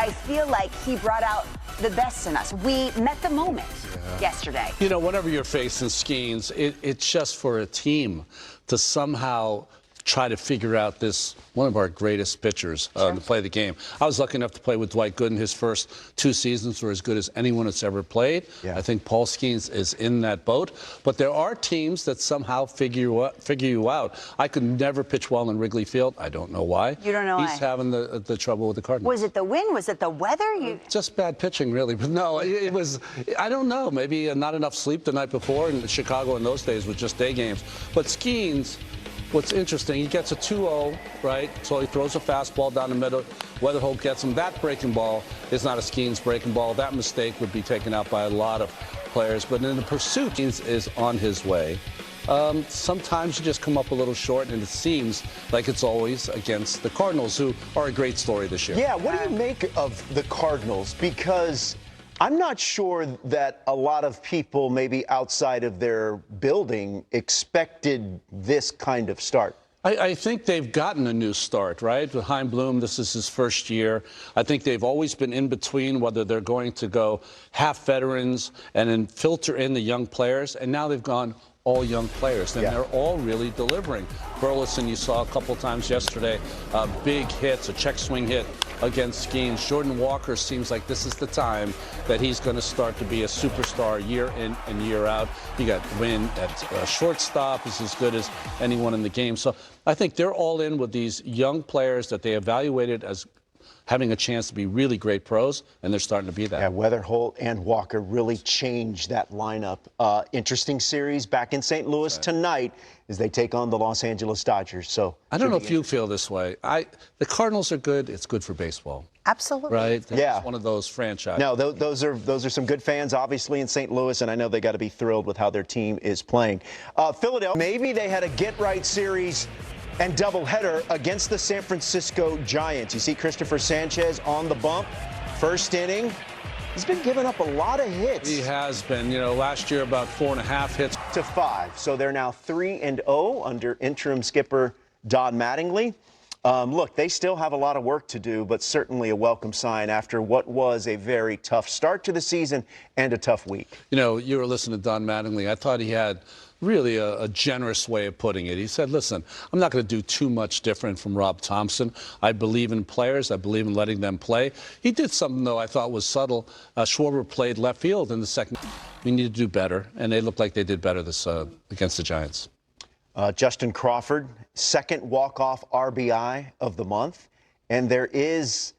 I feel like he brought out the best in us. We met the moment yesterday. You know, whenever you're facing Skeens, it's just for a team to somehow try to figure out this, one of our greatest pitchers to play the game. I was lucky enough to play with Dwight Gooden. His first 2 seasons were as good as anyone that's ever played. I think Paul Skeens is in that boat. But there are teams that somehow figure you out. I could never pitch well in Wrigley Field. I don't know why. You don't know why? He's having the trouble with the Cardinals. Was it the wind? Was it the weather? Just bad pitching, really. But no, it was, I don't know, maybe not enough sleep the night before. And Chicago in those days was just day games. But Skeens, what's interesting, he gets a 2-0, right? So he throws a fastball down the middle. Wetherholt gets him. That breaking ball is not a Skeens breaking ball. That mistake would be taken out by a lot of players. But in the pursuit, Skeens is on his way. Sometimes you just come up a little short, and it seems like it's always against the Cardinals, who are a great story this year. Yeah, what do you make of the Cardinals? Because I'm not sure that a lot of people, maybe outside of their building, expected this kind of start. I think they've gotten a new start, right? With Chaim Bloom, this is his first year. I think they've always been in between whether they're going to go half veterans and then filter in the young players, and now they've gone all young players, and they're all really delivering. Burleson, you saw a couple times yesterday, big hits, a check swing hit against Skeens. Jordan Walker seems like this is the time that he's going to start to be a superstar year in and year out. You got Wynn at shortstop, is as good as anyone in the game. So I think they're all in with these young players that they evaluated as having a chance to be really great pros, and they're starting to be that. Yeah, Wetherholt and Walker really changed that lineup. Interesting series back in St. Louis tonight as they take on the Los Angeles Dodgers. So I don't know if you feel this way. The Cardinals are good. It's good for baseball. Absolutely. Right? Yeah. It's one of those franchises. No, those are some good fans, obviously, in St. Louis, and I know they got to be thrilled with how their team is playing. Philadelphia, maybe they had a get-right series and doubleheader against the San Francisco Giants. You see Christopher Sanchez on the bump, first inning. He's been giving up a lot of hits. He has been. You know, last year about 4.5 hits to 5. So they're now 3-0 under interim skipper Don Mattingly. Look, they still have a lot of work to do, but certainly a welcome sign after what was a very tough start to the season and a tough week. You know, you were listening to Don Mattingly. I thought he had really a generous way of putting it. He said, listen, I'm not going to do too much different from Rob Thompson. I believe in players. I believe in letting them play. He did something, though, I thought was subtle. Schwarber played left field in the second. We need to do better, and they looked like they did better this against the Giants. Justin Crawford, second walk-off RBI of the month. And there is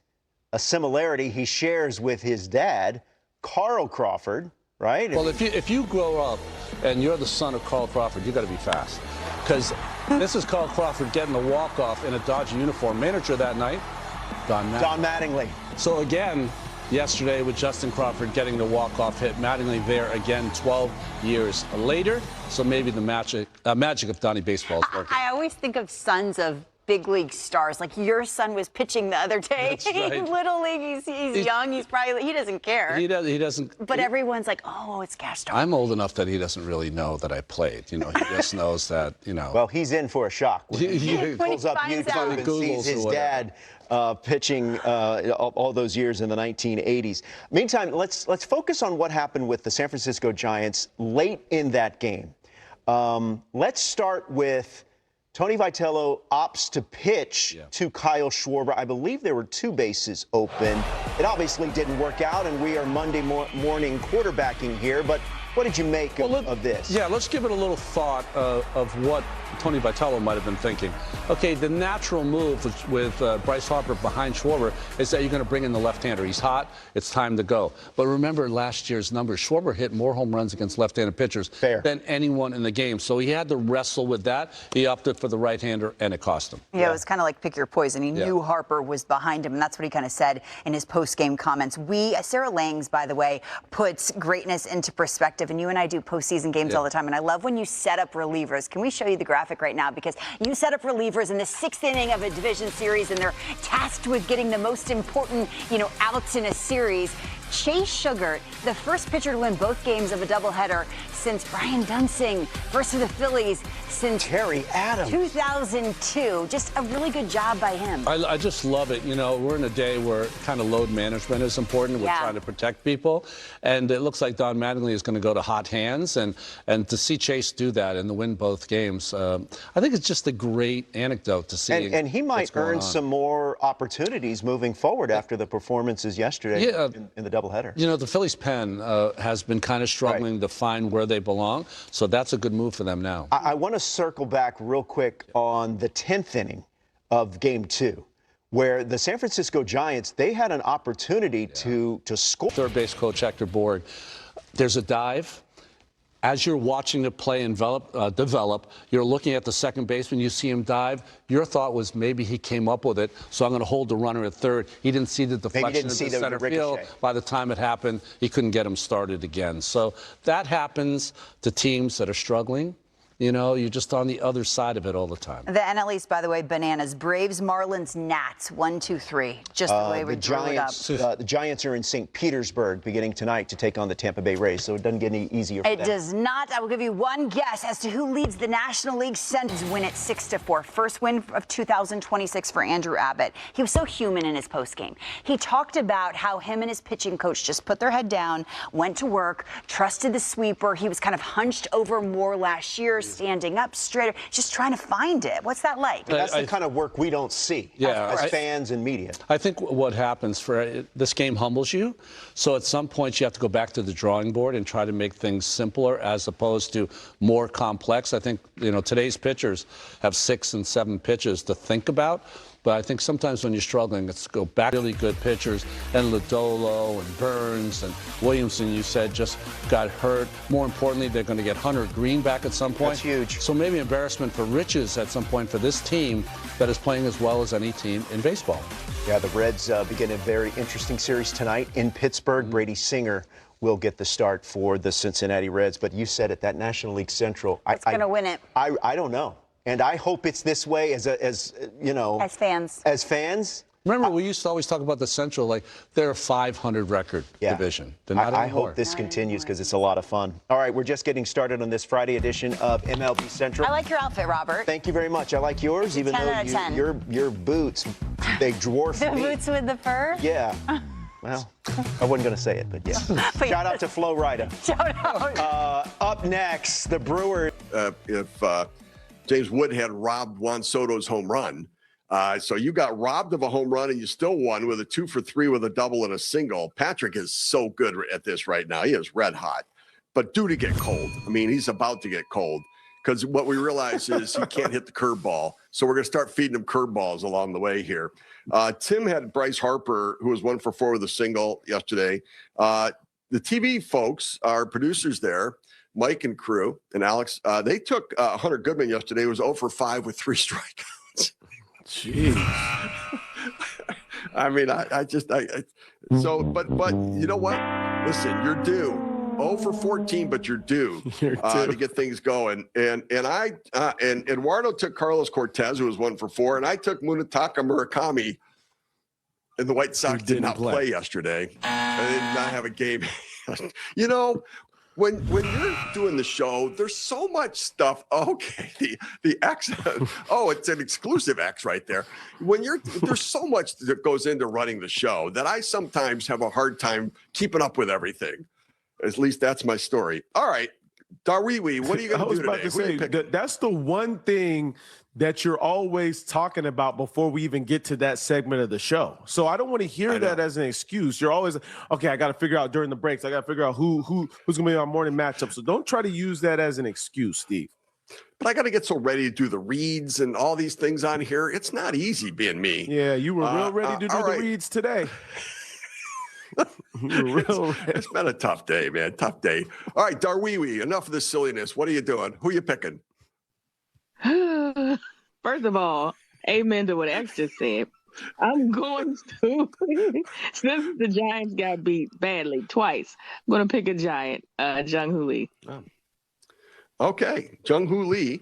a similarity he shares with his dad, Carl Crawford, right? Well, if you grow up and you're the son of Carl Crawford, you got to be fast. Because this is Carl Crawford getting a walk-off in a Dodger uniform. Manager that night, Don Mattingly. So again, yesterday with Justin Crawford getting the walk-off hit, Mattingly there again 12 years later. So maybe the magic of Donnie baseball is working. I always think of sons of big league stars. Like your son was pitching the other day. That's right. Little league, he's young. He doesn't care. He doesn't. But everyone's like, oh, it's Castro. I'm old enough that he doesn't really know that I played. You know, he just knows that, you know. Well, he's in for a shock. He pulls up YouTube and sees his dad pitching all those years in the 1980s. Meantime, let's focus on what happened with the San Francisco Giants late in that game. Let's start with Tony Vitello opts to pitch to Kyle Schwarber. I believe there were 2 bases open. It obviously didn't work out, and we are Monday morning quarterbacking here. But what did you make of this? Yeah, let's give it a little thought of what Tony Vitello might have been thinking. Okay, the natural move with Bryce Harper behind Schwarber is that you're going to bring in the left-hander. He's hot. It's time to go. But remember last year's numbers. Schwarber hit more home runs against left-handed pitchers than anyone in the game. So he had to wrestle with that. He opted for the right-hander, and it cost him. Yeah, it was kind of like pick your poison. He knew Harper was behind him, and that's what he kind of said in his post-game comments. Sarah Langs, by the way, puts greatness into perspective, and you and I do postseason games all the time, and I love when you set up relievers. Can we show you the graphic right now? Because you set up relievers in the 6th inning of a division series, and they're tasked with getting the most important, outs in a series. Chase Sugar, the first pitcher to win both games of a doubleheader since Brian Dunsing versus the Phillies since Terry Adams. 2002. Just a really good job by him. I just love it. You know, we're in a day where kind of load management is important. We're trying to protect people. And it looks like Don Mattingly is going to go to hot hands. And to see Chase do that and to win both games, I think it's just a great anecdote to see. And he might earn some more opportunities moving forward after the performances yesterday in the doubleheader. You know, the Phillies' pen has been kind of struggling to find where they belong. So that's a good move for them now. I want to circle back real quick on the 10th inning of Game 2, where the San Francisco Giants, they had an opportunity to score. Third base coach Hector Borg, there's a dive. As you're watching the play develop, you're looking at the second baseman, you see him dive. Your thought was maybe he came up with it, so I'm going to hold the runner at third. He didn't see the deflection of the center field. By the time it happened, he couldn't get him started again. So that happens to teams that are struggling. You know, you're just on the other side of it all the time. The NL East, by the way, bananas. Braves, Marlins, Nats, 1, 2, 3. Just the way we drew it up. The Giants are in St. Petersburg beginning tonight to take on the Tampa Bay Rays, so it doesn't get any easier for them. It does not. I will give you one guess as to who leads the National League Central. Win it 6-4. First win of 2026 for Andrew Abbott. He was so human in his postgame. He talked about how him and his pitching coach just put their head down, went to work, trusted the sweeper. He was kind of hunched over more last year, standing up straighter, just trying to find it. What's that like? That's the kind of work we don't see as fans and media. I think what happens for this game humbles you. So at some point you have to go back to the drawing board and try to make things simpler as opposed to more complex. I think, you know, today's pitchers have 6 and 7 pitches to think about. But I think sometimes when you're struggling, it's go back to really good pitchers. And Lodolo and Burns and Williamson, you said, just got hurt. More importantly, they're going to get Hunter Green back at some point. That's huge. So maybe embarrassment for riches at some point for this team that is playing as well as any team in baseball. Yeah, the Reds begin a very interesting series tonight in Pittsburgh. Brady Singer will get the start for the Cincinnati Reds. But you said it, that National League Central. It's going to win it. I don't know. And I hope it's this way as you know. As fans. As fans. Remember, we used to always talk about the Central, like they're a 500 record division. I hope this continues because it's a lot of fun. All right, we're just getting started on this Friday edition of MLB Central. I like your outfit, Robert. Thank you very much. I like yours, even 10 though out of 10. your boots, they dwarf The me. boots with the fur? Yeah. Well, I wasn't going to say it, but yeah. Shout out to Flo Rida. Shout out. Up next, the Brewers. If James Wood had robbed Juan Soto's home run. So you got robbed of a home run and you still won with a 2 for 3 with a double and a single. Patrick is so good at this right now. He is red hot, but due to get cold. I mean, he's about to get cold because what we realize is he can't hit the curveball. So we're going to start feeding him curveballs along the way here. Tim had Bryce Harper, who was 1 for 4 with a single yesterday. The TV folks, our producers there, Mike and crew and Alex, they took Hunter Goodman yesterday. It was 0 for 5 with 3 strikeouts. Jeez. I mean, so, but you know what? Listen, you're due. 0 for 14, but you're due to get things going. And Eduardo took Carlos Cortez, who was 1 for 4, and I took Munetaka Murakami. And the White Sox did not play yesterday. They did not have a game. You know, when you're doing the show, there's so much stuff. Okay, the X. Oh, it's an exclusive X right there. There's so much that goes into running the show that I sometimes have a hard time keeping up with everything. At least that's my story. All right, Darwiwi, what are you going to do today? I was about to say, that's the one thing that you're always talking about before we even get to that segment of the show. So I don't want to hear that as an excuse. You're always, okay, I got to figure out during the breaks. I got to figure out who's going to be our morning matchup. So don't try to use that as an excuse, Steve. But I got to get so ready to do the reads and all these things on here. It's not easy being me. Yeah, you were real ready to do the reads today. It's been a tough day, man. Tough day. All right, Darwiwi, enough of this silliness. What are you doing? Who are you picking? First of all, amen to what X just said. I'm going to, since the Giants got beat badly twice, I'm going to pick a Giant, Jung-Hoo Lee. Okay, Jung-Hoo Lee,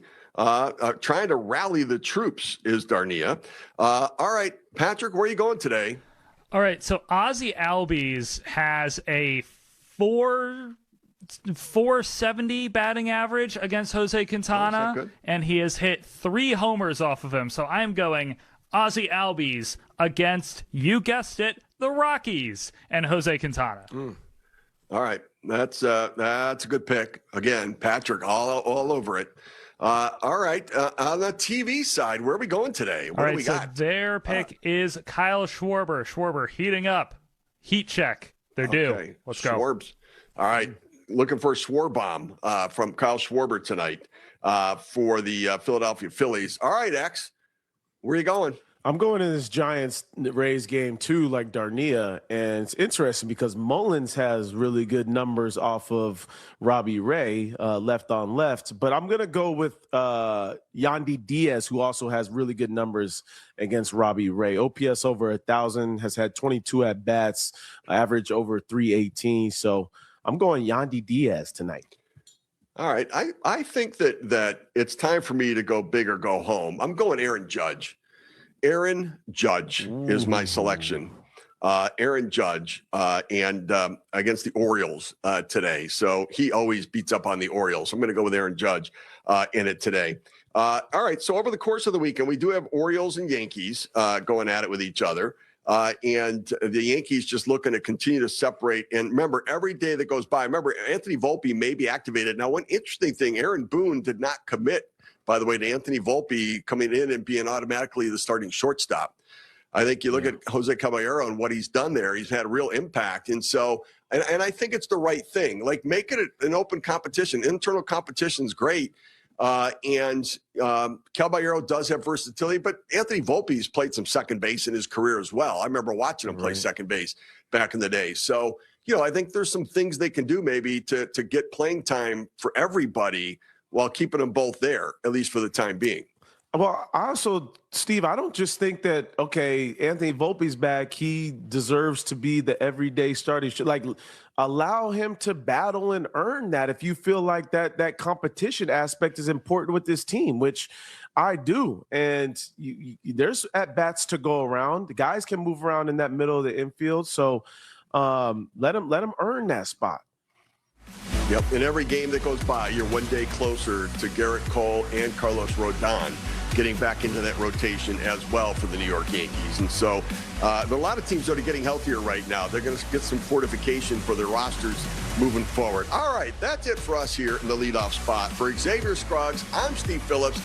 trying to rally the troops is Darnia. All right, Patrick, where are you going today? All right, so Ozzie Albies has a 470 batting average against Jose Quintana, and he has hit 3 homers off of him. So I'm going Ozzie Albies against, you guessed it, the Rockies and Jose Quintana. All right, that's a good pick. Again, Patrick, all over it. All right, on the TV side, where are we going today? What do we got? Their pick is Kyle Schwarber. Schwarber heating up. Heat check. They're due. Let's go. Schwarbs. All right, looking for a Schwarbomb from Kyle Schwarber tonight for the Philadelphia Phillies. All right, X, where are you going? I'm going in this Giants-Rays game too, like Darnia, and it's interesting because Mullins has really good numbers off of Robbie Ray, left on left, but I'm going to go with Yandy Diaz, who also has really good numbers against Robbie Ray. OPS over 1,000, has had 22 at-bats, average over 318, so I'm going Yandy Diaz tonight. All right, I think that it's time for me to go big or go home. I'm going Aaron Judge. Aaron Judge is my selection. Aaron Judge and against the Orioles today. So he always beats up on the Orioles. So I'm going to go with Aaron Judge in it today. All right. So over the course of the weekend, we do have Orioles and Yankees going at it with each other. And the Yankees just looking to continue to separate. And remember, every day that goes by, remember, Anthony Volpe may be activated. Now, one interesting thing, Aaron Boone did not commit, by the way, to Anthony Volpe coming in and being automatically the starting shortstop. I think you look at Jose Caballero and what he's done there. He's had real impact. And so, and I think it's the right thing. Like, make it an open competition. Internal competition's great. And Caballero does have versatility, but Anthony Volpe's played some second base in his career as well. I remember watching him play second base back in the day. So, I think there's some things they can do maybe to get playing time for everybody while keeping them both there, at least for the time being. Well, also, Steve, I don't just think that, okay, Anthony Volpe's back, he deserves to be the everyday starter. Like, allow him to battle and earn that if you feel like that competition aspect is important with this team, which I do. And there's at-bats to go around. The guys can move around in that middle of the infield, so let him earn that spot. Yep, in every game that goes by, you're one day closer to Garrett Cole and Carlos Rodon getting back into that rotation as well for the New York Yankees. And so a lot of teams that are getting healthier right now. They're going to get some fortification for their rosters moving forward. All right, that's it for us here in the leadoff spot. For Xavier Scruggs, I'm Steve Phillips.